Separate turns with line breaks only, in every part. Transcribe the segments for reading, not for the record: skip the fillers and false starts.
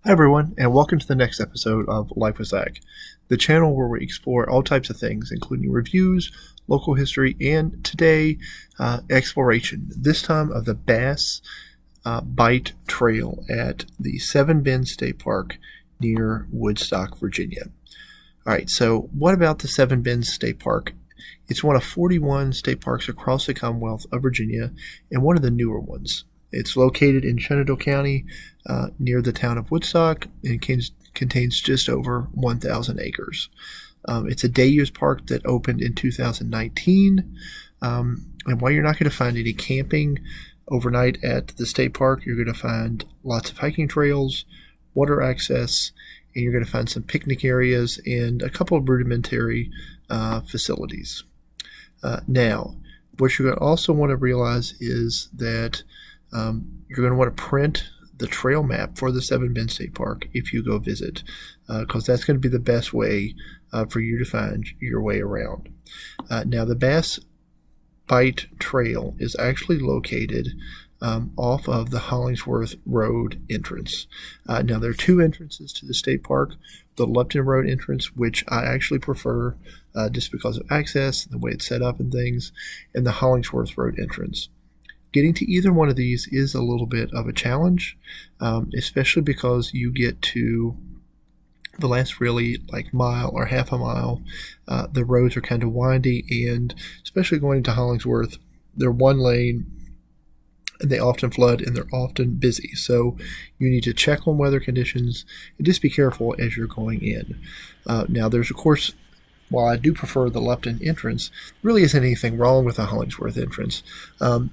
Hi everyone, and welcome to the next episode of Life with Zach, the channel where we explore all types of things, including reviews, local history, and today, exploration, this time of the Bass Bight Trail at the Seven Bend State Park near Woodstock, Virginia. Alright, so what about the Seven Bend State Park? It's one of 41 state parks across the Commonwealth of Virginia, and one of the newer ones. It's located in Shenandoah County, near the town of Woodstock, and contains just over 1,000 acres. It's a day-use park that opened in 2019, and while you're not going to find any camping overnight at the state park, you're going to find lots of hiking trails, water access, and you're going to find some picnic areas and a couple of rudimentary facilities. Now, what you're going to also want to realize is that you're going to want to print the trail map for the Seven Bend State Park if you go visit, because that's going to be the best way for you to find your way around. Now, the Bass Bight Trail is actually located off of the Hollowsworth Road entrance. Now, there are two entrances to the state park. The Lupton Road entrance, which I actually prefer just because of access, the way it's set up and things, and the Hollowsworth Road entrance. Getting to either one of these is a little bit of a challenge, especially because you get to the last really mile or half a mile. The roads are kind of windy, and especially going into Hollowsworth, they're one lane, and they often flood, and they're often busy. So you need to check on weather conditions and just be careful as you're going in. Now, there's, of course, while I do prefer the Lupton entrance, there really isn't anything wrong with the Hollowsworth entrance.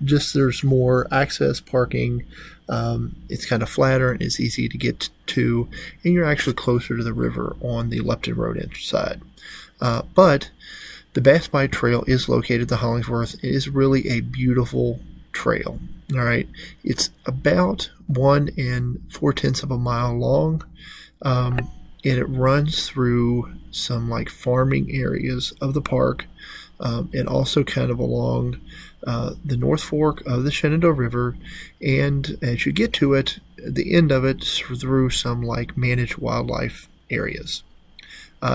Just there's more access, parking. It's kind of flatter and it's easy to get to, and you're actually closer to the river on the Lupton Road side. But the Bass Bight Trail is located at the Hollowsworth. It is really a beautiful trail. All right, it's about 1 4/10 of a mile long. And it runs through some farming areas of the park, and also kind of along the North Fork of the Shenandoah River. And as you get to it, the end of it, through some managed wildlife areas.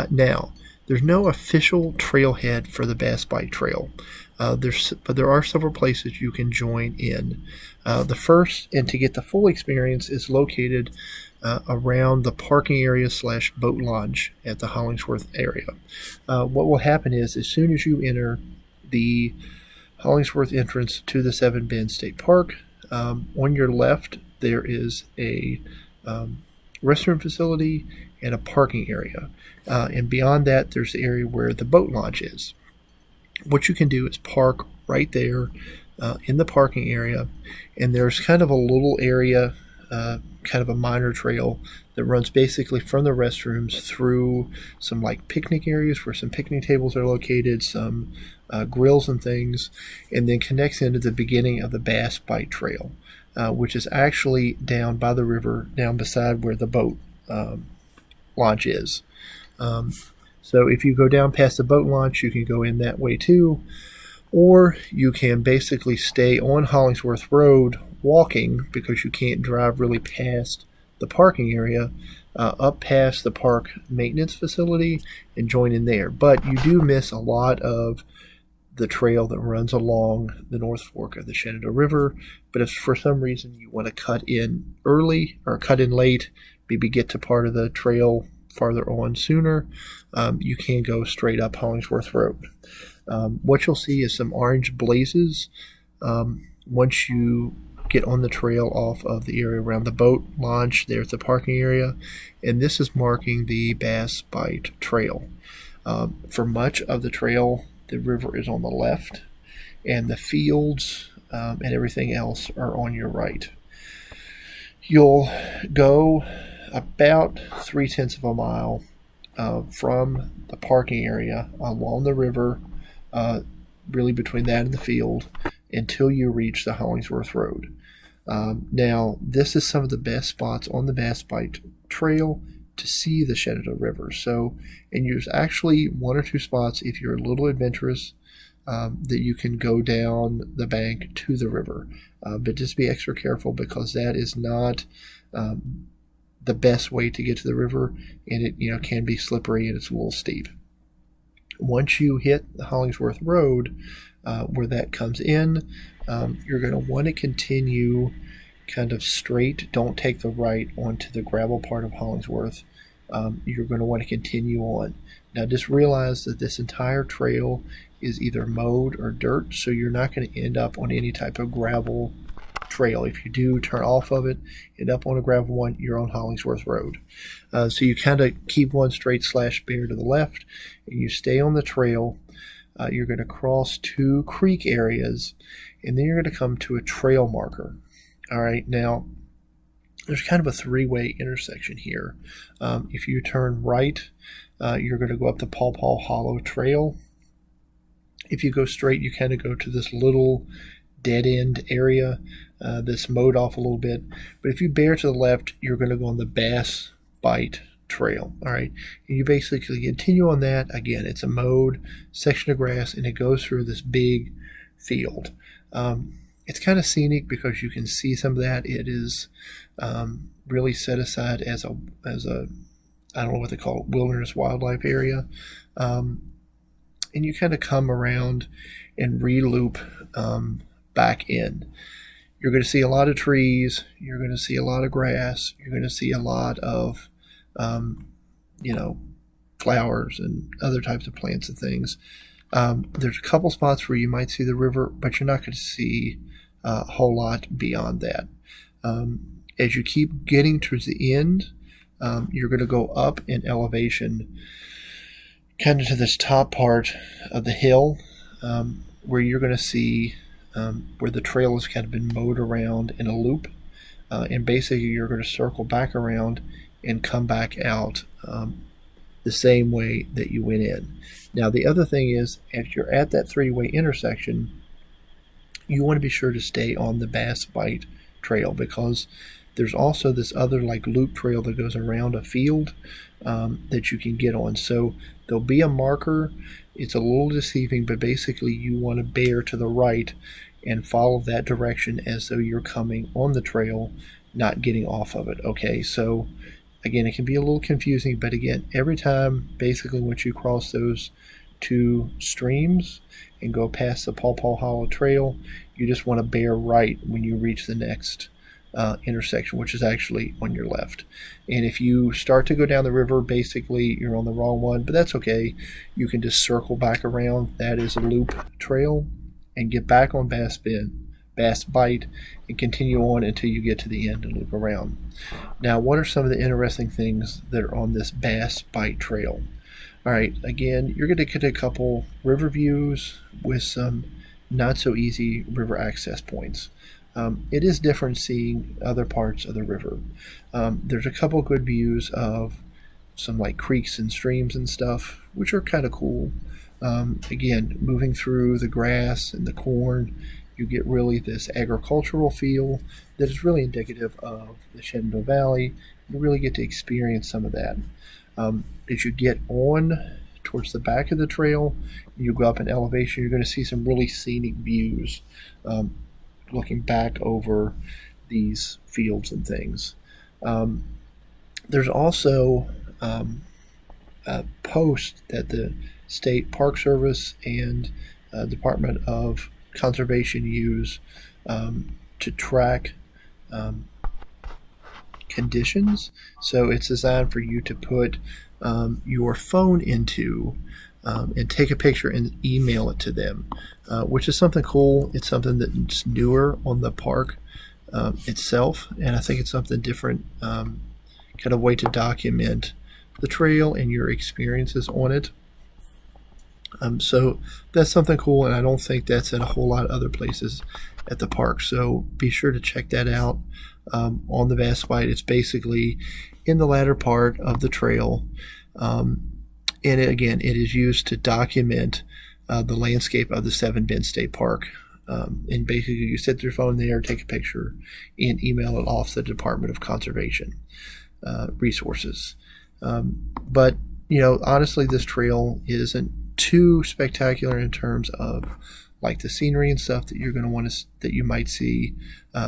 Now, there's no official trailhead for the Bass Bight Trail, but there are several places you can join in. The first, and to get the full experience, is located around the parking area / boat launch at the Hollowsworth area. What will happen is, as soon as you enter the Hollowsworth entrance to the Seven Bend State Park, on your left there is a restroom facility and a parking area. And beyond that, there's the area where the boat launch is. What you can do is park right there in the parking area, and there's kind of a little area, kind of a minor trail that runs basically from the restrooms through some picnic areas where some picnic tables are located, some grills and things, and then connects into the beginning of the Bass Bight Trail, which is actually down by the river, down beside where the boat launch is. So if you go down past the boat launch, you can go in that way too, or you can basically stay on Hollowsworth Road walking, because you can't drive really past the parking area, up past the park maintenance facility and join in there. But you do miss a lot of the trail that runs along the North Fork of the Shenandoah River. But if for some reason you want to cut in early or cut in late, maybe get to part of the trail farther on sooner, you can go straight up Hollowsworth Road. What you'll see is some orange blazes once you get on the trail off of the area around the boat launch there at the parking area, and this is marking the Bass Bight Trail. For much of the trail, the river is on the left, and the fields and everything else are on your right. You'll go about 3/10 of a mile from the parking area along the river, really between that and the field, until you reach the Hollowsworth Road. Now, this is some of the best spots on the Bass Bight Trail to see the Shenandoah River. So, and there's actually one or two spots, if you're a little adventurous, that you can go down the bank to the river. But just be extra careful, because that is not the best way to get to the river, and it can be slippery and it's a little steep. Once you hit the Hollowsworth Road, where that comes in, you're going to want to continue kind of straight. Don't take the right onto the gravel part of Hollowsworth. You're going to want to continue on. Now just realize that this entire trail is either mowed or dirt, so you're not going to end up on any type of gravel trail. If you do turn off of it, end up on a gravel one, you're on Hollowsworth Road. So you kind of keep one straight / bear to the left, and you stay on the trail. You're going to cross 2 creek areas, and then you're going to come to a trail marker. All right, now there's kind of a 3-way intersection here. If you turn right, you're going to go up the Paw Paw Hollow Trail. If you go straight, you kind of go to this little dead-end area that's mowed off a little bit. But if you bear to the left, you're going to go on the Bight Trail. All right, and you basically continue on that. Again, it's a mowed section of grass, and it goes through this big field. It's kind of scenic because you can see some of that. It is really set aside as a I don't know what they call it, wilderness wildlife area. And you kind of come around and re-loop back in. You're going to see a lot of trees. You're going to see a lot of grass. You're going to see a lot of, flowers and other types of plants and things. There's a couple spots where you might see the river, but you're not going to see a whole lot beyond that. As you keep getting towards the end, you're going to go up in elevation kind of to this top part of the hill, where you're going to see where the trail has kind of been mowed around in a loop, and basically you're going to circle back around and come back out the same way that you went in. Now the other thing is, if you're at that 3-way intersection, you want to be sure to stay on the Bight Trail, because there's also this other loop trail that goes around a field that you can get on. So there'll be a marker. It's a little deceiving, but basically you want to bear to the right and follow that direction as though you're coming on the trail, not getting off of it. Okay, so again, it can be a little confusing, but again, every time, basically once you cross those 2 streams and go past the Paw Paw Hollow Trail, you just want to bear right when you reach the next intersection, which is actually on your left. And if you start to go down the river, basically you're on the wrong one, but that's okay. You can just circle back around. That is a loop trail, and get back on Bight and continue on until you get to the end and loop around. Now, what are some of the interesting things that are on this Bight Trail? All right, again, you're going to get a couple river views with some not so easy river access points. It is different seeing other parts of the river. There's a couple good views of some creeks and streams and stuff, which are kind of cool. Again, moving through the grass and the corn, you get really this agricultural feel that is really indicative of the Shenandoah Valley. You really get to experience some of that. As you get on towards the back of the trail, you go up in elevation, you're going to see some really scenic views, looking back over these fields and things. There's also a post that the State Park Service and Department of Conservation use to track conditions. So it's designed for you to put your phone into and take a picture and email it to them, which is something cool. It's something that's newer on the park itself, and I think it's something different, kind of way to document the trail and your experiences on it. So that's something cool, and I don't think that's in a whole lot of other places at the park. So be sure to check that out on the Bight. It's basically in the latter part of the trail. And again, it is used to document the landscape of the Seven Bend State Park. And basically, you set your phone there, take a picture, and email it off to the Department of Conservation Resources. But, honestly, this trail isn't too spectacular in terms of like the scenery and stuff that you're going to want to that you might see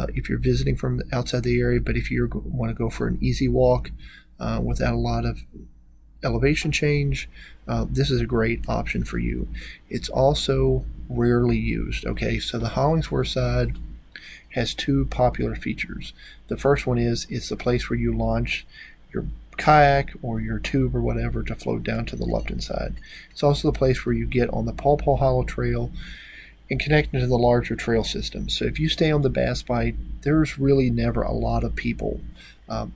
if you're visiting from outside the area. But if you want to go for an easy walk without a lot of elevation change, this is a great option for you. It's also rarely used. Okay, so the Hollowsworth side has two popular features. The first one is it's the place where you launch your kayak or your tube or whatever to float down to the Lupton side. It's also the place where you get on the Paw Paw Hollow Trail and connect into the larger trail system. So if you stay on the Bass Bight, there's really never a lot of people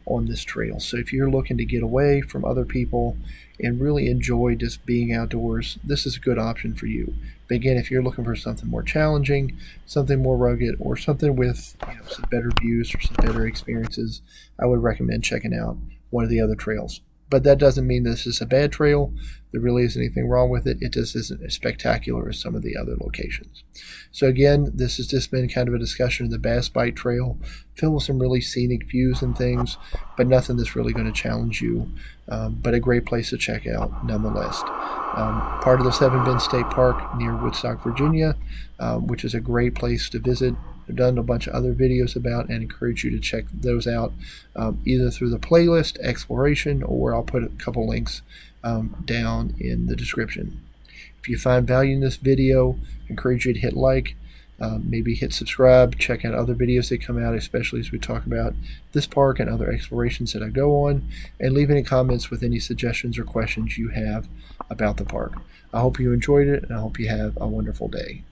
on this trail. So if you're looking to get away from other people and really enjoy just being outdoors, this is a good option for you. But again, if you're looking for something more challenging, something more rugged, or something with some better views or some better experiences, I would recommend checking out one of the other trails. But that doesn't mean this is a bad trail. There really isn't anything wrong with it. It just isn't as spectacular as some of the other locations. So again, this has just been kind of a discussion of the Bass Bight Trail, filled with some really scenic views and things, but nothing that's really going to challenge you. But a great place to check out nonetheless. Part of the Seven Bend State Park near Woodstock, Virginia, which is a great place to visit. I've done a bunch of other videos about and encourage you to check those out either through the playlist Exploration, or I'll put a couple links down in the description. If you find value in this video, I encourage you to hit like, maybe hit subscribe, check out other videos that come out, especially as we talk about this park and other explorations that I go on, and leave any comments with any suggestions or questions you have about the park. I hope you enjoyed it, and I hope you have a wonderful day.